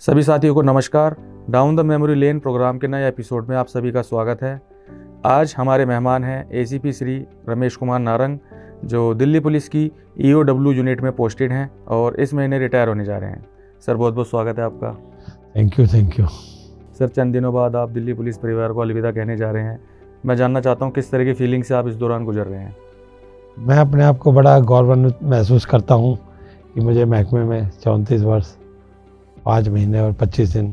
सभी साथियों को नमस्कार। Down the memory lane program के नए एपिसोड में आप सभी का स्वागत है। आज हमारे मेहमान हैं एसीपी श्री रमेश कुमार नारंग, जो दिल्ली पुलिस की ईओडब्ल्यू यूनिट में पोस्टेड हैं और इस महीने रिटायर होने जा रहे हैं। सर, बहुत बहुत स्वागत है आपका। Thank you. सर, चंद दिनों बाद आप दिल्ली पुलिस परिवार को अलविदा कहने जा रहे हैं। मैं जानना चाहता हूँ किस तरह की फीलिंग से आप इस दौरान गुजर रहे हैं। मैं अपने आप को बड़ा गौरवान्वित महसूस करता हूँ कि मुझे महकमे में 34 वर्ष 5 महीने और 25 दिन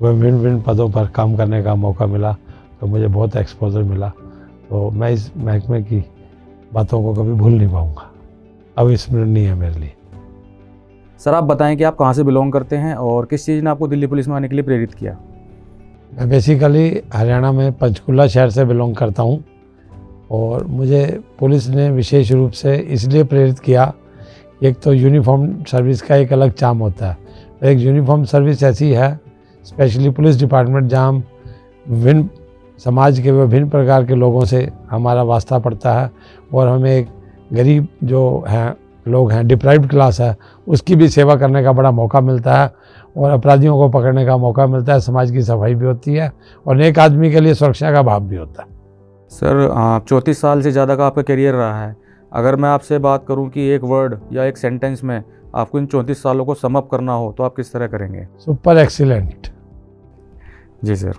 विभिन्न पदों पर काम करने का मौका मिला, तो मुझे बहुत एक्सपोजर मिला। तो मैं इस महकमे की बातों को कभी भूल नहीं पाऊँगा, अविस्मरणीय है मेरे लिए। सर, आप बताएं कि आप कहाँ से बिलोंग करते हैं और किस चीज़ ने आपको दिल्ली पुलिस में आने के लिए प्रेरित किया। मैं बेसिकली हरियाणा में पंचकुला शहर से बिलोंग करता हूँ और मुझे पुलिस ने विशेष रूप से इसलिए प्रेरित किया। एक तो यूनिफॉर्म सर्विस का एक अलग चार्म होता है। एक यूनिफॉर्म सर्विस ऐसी है, स्पेशली पुलिस डिपार्टमेंट, जहाँ विभिन्न समाज के विभिन्न प्रकार के लोगों से हमारा वास्ता पड़ता है और हमें एक गरीब जो हैं लोग हैं, डिप्राइव्ड क्लास है, उसकी भी सेवा करने का बड़ा मौका मिलता है और अपराधियों को पकड़ने का मौका मिलता है। समाज की सफाई भी होती है और एक आदमी के लिए सुरक्षा का भाव भी होता है। सर, 34 साल से ज़्यादा का आपका करियर रहा है। अगर मैं आपसे बात करूं कि एक वर्ड या एक सेंटेंस में आपको इन 34 सालों को सम अप करना हो तो आप किस तरह करेंगे। Super excellent. जी सर।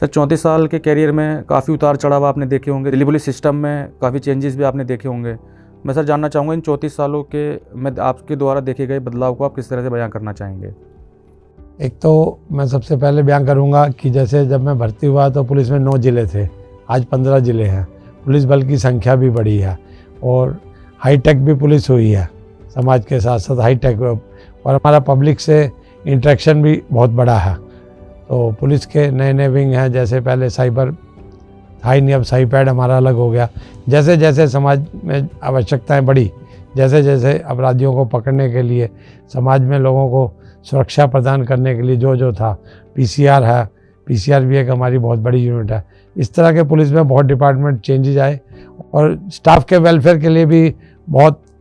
34 साल के करियर में काफ़ी उतार चढ़ाव आपने देखे होंगे, दिल्ली पुलिस सिस्टम में काफ़ी चेंजेस भी आपने देखे होंगे। मैं सर जानना चाहूँगा इन 34 सालों के में आपके द्वारा देखे गए बदलाव को आप किस तरह से बयां करना चाहेंगे। एक तो मैं सबसे पहले बयान करूंगा कि जैसे जब मैं भर्ती हुआ तो पुलिस में 9 ज़िले थे, आज 15 ज़िले हैं। पुलिस बल की संख्या भी बढ़ी है और हाईटेक भी पुलिस हुई है, समाज के साथ साथ हाईटेक, और हमारा पब्लिक से इंटरेक्शन भी बहुत बड़ा है। तो पुलिस के नए नए विंग हैं, जैसे पहले साइबर था ही नहीं, अब साइपैड हमारा अलग हो गया। जैसे जैसे समाज में आवश्यकताएं बढ़ी, जैसे जैसे अपराधियों को पकड़ने के लिए, समाज में लोगों को सुरक्षा प्रदान करने के लिए जो था, पीसीआर है, पीसीआर भी एक हमारी बहुत बड़ी यूनिट है। इस तरह के पुलिस में बहुत डिपार्टमेंट चेंजेज आए और स्टाफ के वेलफेयर के लिए भी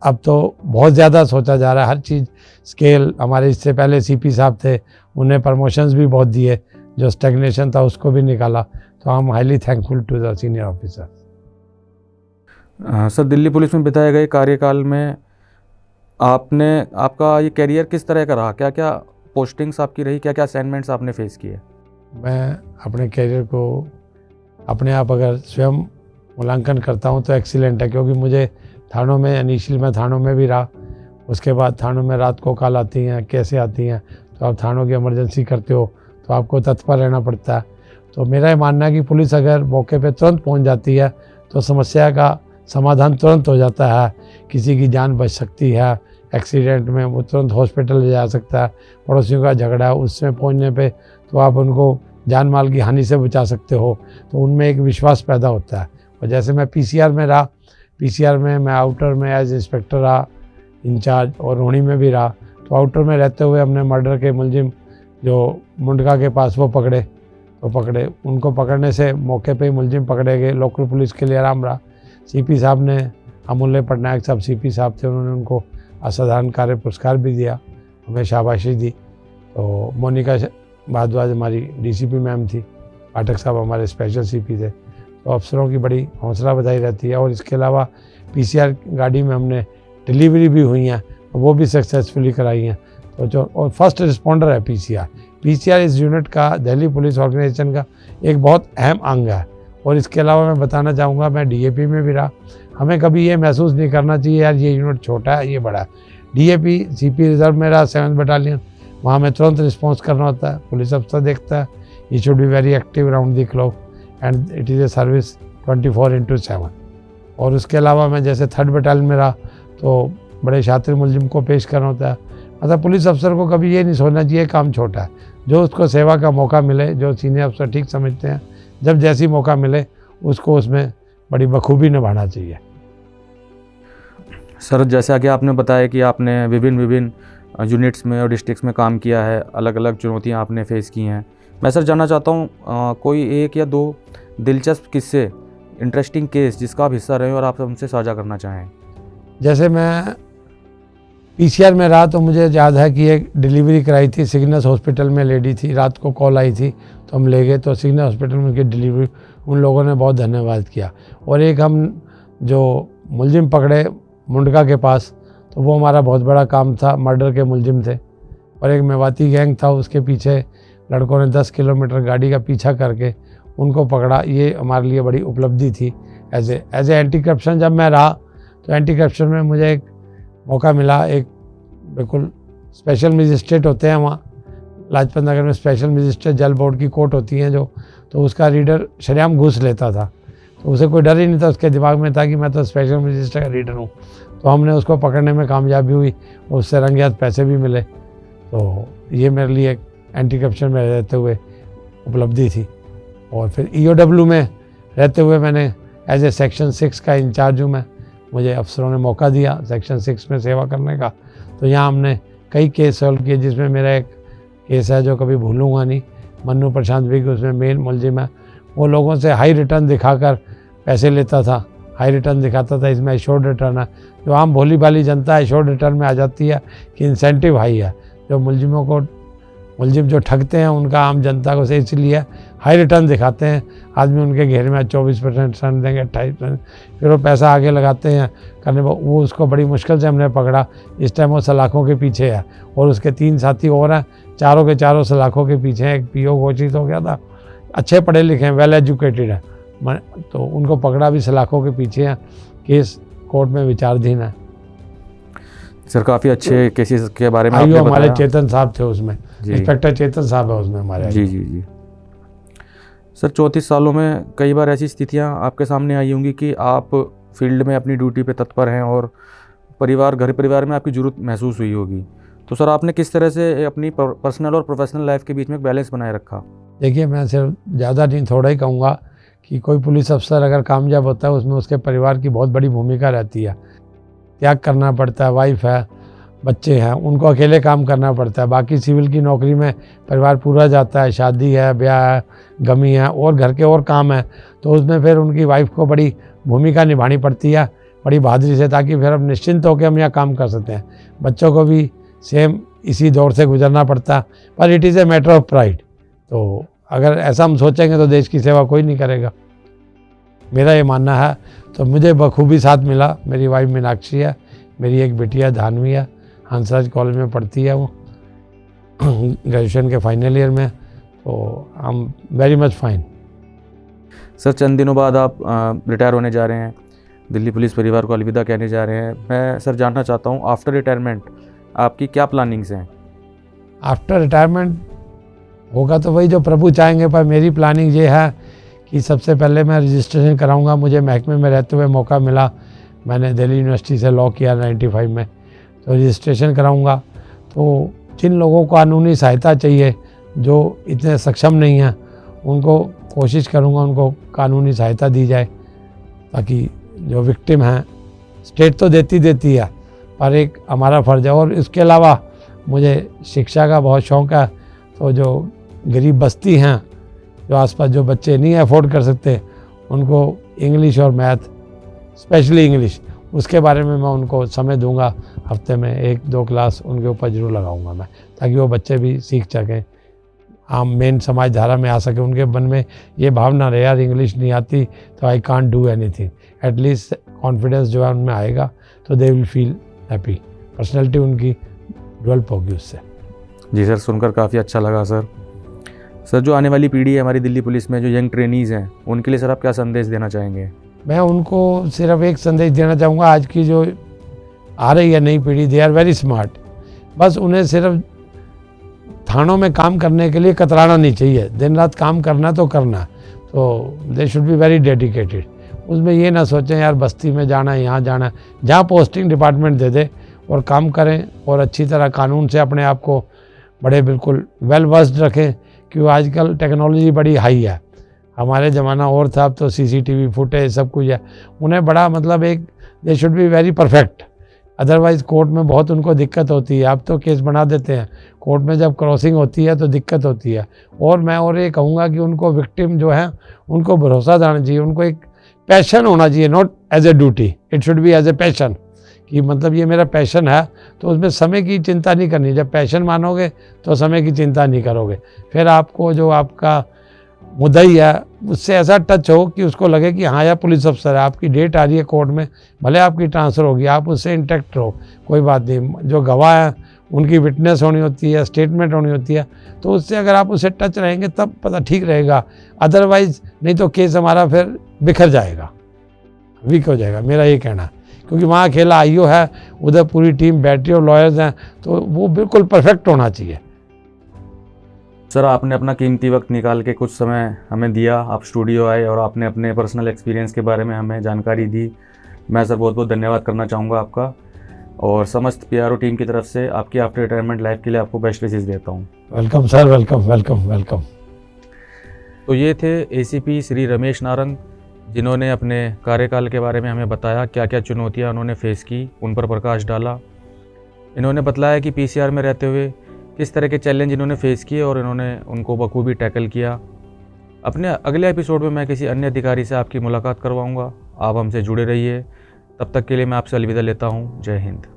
अब तो बहुत ज़्यादा सोचा जा रहा है। हर चीज़ स्केल, हमारे इससे पहले सीपी साहब थे, उन्हें प्रमोशंस भी बहुत दिए, जो स्टैग्नेशन था उसको भी निकाला। तो हम highly thankful to the senior officer. Sir, Delhi police में बिताए गए कार्यकाल में आपका ये करियर किस तरह का रहा, क्या क्या पोस्टिंग्स आपकी रही, क्या क्या असाइनमेंट्स आपने फेस किए। मैं अपने करियर को अपने आप अगर स्वयं मूल्यांकन करता हूँ तो एक्सीलेंट है, क्योंकि मुझे थानों में, इनिशियल मैं थानों में भी रहा, उसके बाद थानों में रात को कॉल आती हैं, कैसे आती हैं, तो आप थानों की इमरजेंसी करते हो तो आपको तत्पर रहना पड़ता है। तो मेरा ये मानना है कि पुलिस अगर मौके पे तुरंत पहुंच जाती है तो समस्या का समाधान तुरंत हो जाता है। किसी की जान बच सकती है, एक्सीडेंट में वो तुरंत हॉस्पिटल ले जा सकता है। पड़ोसियों का झगड़ा है, उसमें पहुँचने पर तो आप उनको जान माल की हानि से बचा सकते हो, तो उनमें एक विश्वास पैदा होता है। और जैसे मैं पीसीआर में रहा, पीसीआर में मैं आउटर में एज इंस्पेक्टर रहा, इंचार्ज, और रोहिणी में भी रहा। तो आउटर में रहते हुए हमने मर्डर के मुलजिम जो मुंडका के पास वो पकड़े उनको पकड़ने से मौके पे ही मुलजिम पकड़े गए। लोकल पुलिस के लिए आराम रहा। सीपी साहब ने, अमूल्य पटनायक साहब सीपी साहब थे, उन्होंने उनको असाधारण कार्य पुरस्कार भी दिया, हमें शाबाशी दी। तो मोनिका भारद्वाज हमारी डीसीपी मैम थी, पाठक साहब हमारे स्पेशल सीपी थे। तो अफसरों की बड़ी हौसला बधाई रहती है। और इसके अलावा पीसीआर गाड़ी में हमने डिलीवरी भी हुई हैं, वो भी सक्सेसफुली कराई हैं। तो जो और फर्स्ट रिस्पॉन्डर है पीसीआर इस यूनिट का, दिल्ली पुलिस ऑर्गेनाइजेशन का एक बहुत अहम अंग है। और इसके अलावा मैं बताना चाहूँगा, मैं डीएपी में भी रहा। हमें कभी ये महसूस नहीं करना चाहिए यार ये यूनिट छोटा है, ये बड़ा है। डीएपी सीपी रिजर्व में रहा, 7th बटालियन, वहाँ में तुरंत रिस्पॉन्स करना होता है। पुलिस अफसर देखता है, ये should be very active around the clock and it is a service 24/7। और उसके अलावा मैं जैसे 3rd बटालियन में रहा, तो बड़े शातिर मुलजिम को पेश करना होता है। मतलब पुलिस अफसर को कभी ये नहीं सोचना चाहिए काम छोटा है। जो उसको सेवा का मौका मिले, जो सीनियर अफसर ठीक समझते हैं, जब जैसी मौका मिले उसको उसमें बड़ी बखूबी निभाना चाहिए। सर, जैसा कि आपने बताया कि आपने विभिन्न यूनिट्स में और डिस्ट्रिक्ट्स में काम किया है, अलग अलग चुनौतियां आपने फेस की हैं। मैं सर जानना चाहता हूँ कोई 1 या 2 दिलचस्प किस्से, इंटरेस्टिंग केस जिसका आप हिस्सा रहे और आप हमसे साझा करना चाहें। जैसे मैं पीसीआर में रहा तो मुझे याद है कि एक डिलीवरी कराई थी सिग्नस हॉस्पिटल में, लेडी थी, रात को कॉल आई थी तो हम ले गए, तो सिग्नस हॉस्पिटल में उनकी डिलीवरी, उन लोगों ने बहुत धन्यवाद किया। और एक हम जो मुलजिम पकड़े मुंडका के पास, तो वो हमारा बहुत बड़ा काम था, मर्डर के मुलजिम थे। और एक मेवाती गैंग था, उसके पीछे लड़कों ने 10 किलोमीटर गाड़ी का पीछा करके उनको पकड़ा। ये हमारे लिए बड़ी उपलब्धि थी। एज ए एंटी करप्शन जब मैं रहा तो एंटी करप्शन में मुझे एक मौका मिला, एक बिल्कुल स्पेशल मजिस्ट्रेट होते हैं वहाँ लाजपत नगर में, स्पेशल मजिस्ट्रेट जल बोर्ड की कोर्ट होती हैं जो, तो उसका रीडर शरेआम घूस लेता था, तो उसे कोई डर ही नहीं था, उसके दिमाग में था कि मैं तो स्पेशल मजिस्ट्रेट का रीडर हूँ। तो हमने उसको पकड़ने में कामयाबी हुई, उससे रंगे हाथ पैसे भी मिले। तो ये मेरे लिए एक एंटी करप्शन में रहते हुए उपलब्धि थी। और फिर EOW में रहते हुए मैंने एज ए सेक्शन 6 का इंचार्ज हूँ मैं, मुझे अफसरों ने मौका दिया सेक्शन 6 में सेवा करने का। तो यहाँ हमने कई केस सॉल्व किए, जिसमें मेरा एक केस है जो कभी भूलूंगा नहीं, मन्नू प्रशांत भी, उसमें मेन मुलजिम है। वो लोगों से हाई रिटर्न दिखाकर पैसे लेता था, हाई रिटर्न दिखाता था, इसमें एश्योर्ड रिटर्न है। जो आम भोली भाली जनता एश्योर्ड रिटर्न में आ जाती है कि इंसेंटिव हाई है। जो मुलजिम जो ठगते हैं उनका आम जनता को से इसलिए हाई रिटर्न दिखाते हैं, आदमी उनके घेर में 24% रिटर्न देंगे, 28%, फिर वो पैसा आगे लगाते हैं करने पर। वो उसको बड़ी मुश्किल से हमने पकड़ा। इस टाइम वो सलाखों के पीछे है और उसके 3 साथी और हैं, चारों के चारों सलाखों के पीछे हैं। एक PO घोषित हो गया था, अच्छे पढ़े लिखे हैं, वेल एजुकेटेड है, तो उनको पकड़ा भी सलाखों के पीछे हैं। केस कोर्ट में विचाराधीन है। सर काफ़ी अच्छे केसेस के बारे में आईओ आपने हमारे बताया। चेतन साहब थे उसमें, इंस्पेक्टर चेतन साहब है उसमें हमारे। जी। सर 34 सालों में कई बार ऐसी स्थितियां आपके सामने आई होंगी कि आप फील्ड में अपनी ड्यूटी पे तत्पर हैं और घर परिवार में आपकी ज़रूरत महसूस हुई होगी। तो सर आपने किस तरह से अपनी पर्सनल और प्रोफेशनल लाइफ के बीच में एक बैलेंस बनाए रखा? देखिए, मैं सिर्फ ज़्यादा नहीं थोड़ा ही कहूँगा कि कोई पुलिस अफसर अगर कामयाब होता है उसमें उसके परिवार की बहुत बड़ी भूमिका रहती है। त्याग करना पड़ता है, वाइफ है, बच्चे हैं, उनको अकेले काम करना पड़ता है। बाकी सिविल की नौकरी में परिवार पूरा जाता है, शादी है, ब्याह है, गमी है और घर के और काम है, तो उसमें फिर उनकी वाइफ को बड़ी भूमिका निभानी पड़ती है बड़ी बहादुरी से, ताकि फिर हम निश्चिंत होकर हम यहाँ काम कर सकते हैं। बच्चों को भी सेम इसी दौर से गुजरना पड़ता है, पर it is a matter of pride. तो अगर ऐसा हम सोचेंगे तो देश की सेवा कोई नहीं करेगा, मेरा ये मानना है। तो मुझे बखूबी साथ मिला। मेरी वाइफ मीनाक्षी है, मेरी एक बेटिया धानवी है, हंसराज कॉलेज में पढ़ती है, वो ग्रेजुएशन के फाइनल ईयर में। तो I am very much fine. Sir चंद दिनों बाद आप रिटायर होने जा रहे हैं, दिल्ली पुलिस परिवार को अलविदा कहने जा रहे हैं। मैं सर जानना चाहता हूँ आफ्टर रिटायरमेंट आपकी क्या प्लानिंग्स हैं? आफ्टर रिटायरमेंट होगा तो वही जो प्रभु चाहेंगे, पर मेरी प्लानिंग ये है कि सबसे पहले मैं रजिस्ट्रेशन कराऊंगा। मुझे महकमे में रहते हुए मौका मिला, मैंने दिल्ली यूनिवर्सिटी से लॉ किया 95 में, तो रजिस्ट्रेशन कराऊंगा। तो जिन लोगों को कानूनी सहायता चाहिए जो इतने सक्षम नहीं हैं, उनको कोशिश करूंगा उनको कानूनी सहायता दी जाए, ताकि जो विक्टिम हैं, स्टेट तो देती है पर एक हमारा फ़र्ज़ है। और इसके अलावा मुझे शिक्षा का बहुत शौक़ है, तो जो गरीब बस्ती हैं, जो आसपास जो बच्चे नहीं अफोर्ड कर सकते, उनको इंग्लिश और मैथ, स्पेशली इंग्लिश, उसके बारे में मैं उनको समय दूंगा। हफ्ते में 1-2 क्लास उनके ऊपर ज़रूर लगाऊंगा मैं, ताकि वो बच्चे भी सीख सकें, आम मेन समाज धारा में आ सके। उनके मन में ये भावना रहे, यार इंग्लिश नहीं आती तो I can't do anything. At least confidence जो है उनमें आएगा, तो they will feel happy. Personality उनकी डेवलप होगी उससे। जी सर, सुनकर काफ़ी अच्छा लगा सर। सर जो आने वाली पीढ़ी है हमारी दिल्ली पुलिस में, जो यंग ट्रेनीज़ हैं, उनके लिए सर आप क्या संदेश देना चाहेंगे? मैं उनको सिर्फ एक संदेश देना चाहूँगा, आज की जो आ रही है नई पीढ़ी, दे आर वेरी स्मार्ट। बस उन्हें सिर्फ थानों में काम करने के लिए कतराना नहीं चाहिए, दिन रात काम करना तो करना। तो they should be very dedicated. उसमें ये ना सोचें यार बस्ती में जाना है, यहाँ जाना है, जहाँ पोस्टिंग डिपार्टमेंट दे दे और काम करें, और अच्छी तरह कानून से अपने आप को बड़े बिल्कुल वेल वर्स्ड रखें, क्योंकि आजकल टेक्नोलॉजी बड़ी हाई है। हमारे ज़माना और था, अब तो CCTV फुटेज सब कुछ है। उन्हें बड़ा मतलब एक they should be very perfect, otherwise court में बहुत उनको दिक्कत होती है। अब तो केस बना देते हैं, कोर्ट में जब क्रॉसिंग होती है तो दिक्कत होती है। और मैं और ये कहूँगा कि उनको विक्टिम जो है उनको भरोसा देना चाहिए, उनको एक पैशन होना चाहिए, not as a duty, it should be as a passion, कि मतलब ये मेरा पैशन है, तो उसमें समय की चिंता नहीं करनी। जब पैशन मानोगे तो समय की चिंता नहीं करोगे। फिर आपको जो आपका मुद्दई है उससे ऐसा टच हो कि उसको लगे कि हाँ यार पुलिस अफसर है, आपकी डेट आ रही है कोर्ट में, भले आपकी ट्रांसफ़र होगी, आप उससे इंटैक्ट रहो, कोई बात नहीं। जो गवाह हैं उनकी विटनेस होनी होती है, स्टेटमेंट होनी होती है, तो उससे अगर आप उससे टच रहेंगे तब पता ठीक रहेगा। अदरवाइज़ नहीं तो केस हमारा फिर बिखर जाएगा, वीक हो जाएगा, मेरा ये कहना है। क्योंकि वहाँ अकेला आईओ है, उधर पूरी टीम बैटरी और लॉयर्स हैं, तो वो बिल्कुल परफेक्ट होना चाहिए। सर, आपने अपना कीमती वक्त निकाल के कुछ समय हमें दिया, आप स्टूडियो आए और आपने अपने पर्सनल एक्सपीरियंस के बारे में हमें जानकारी दी। मैं सर बहुत बहुत धन्यवाद करना चाहूँगा आपका, और समस्त PRO टीम की तरफ से आपकी आफ्टर रिटायरमेंट लाइफ के लिए आपको बेस्ट विशेस देता हूँ। Welcome sir, welcome welcome welcome. तो ये थे ACP श्री रमेश नारंग, जिन्होंने अपने कार्यकाल के बारे में हमें बताया, क्या क्या चुनौतियाँ उन्होंने फेस की, उन पर प्रकाश डाला। इन्होंने बतलाया कि PCR में रहते हुए किस तरह के चैलेंज इन्होंने फेस किए और इन्होंने उनको बखूबी टैकल किया। अपने अगले एपिसोड में मैं किसी अन्य अधिकारी से आपकी मुलाकात करवाऊंगा। आप हमसे जुड़े रहिए। तब तक के लिए मैं आपसे अलविदा लेता हूं। जय हिंद।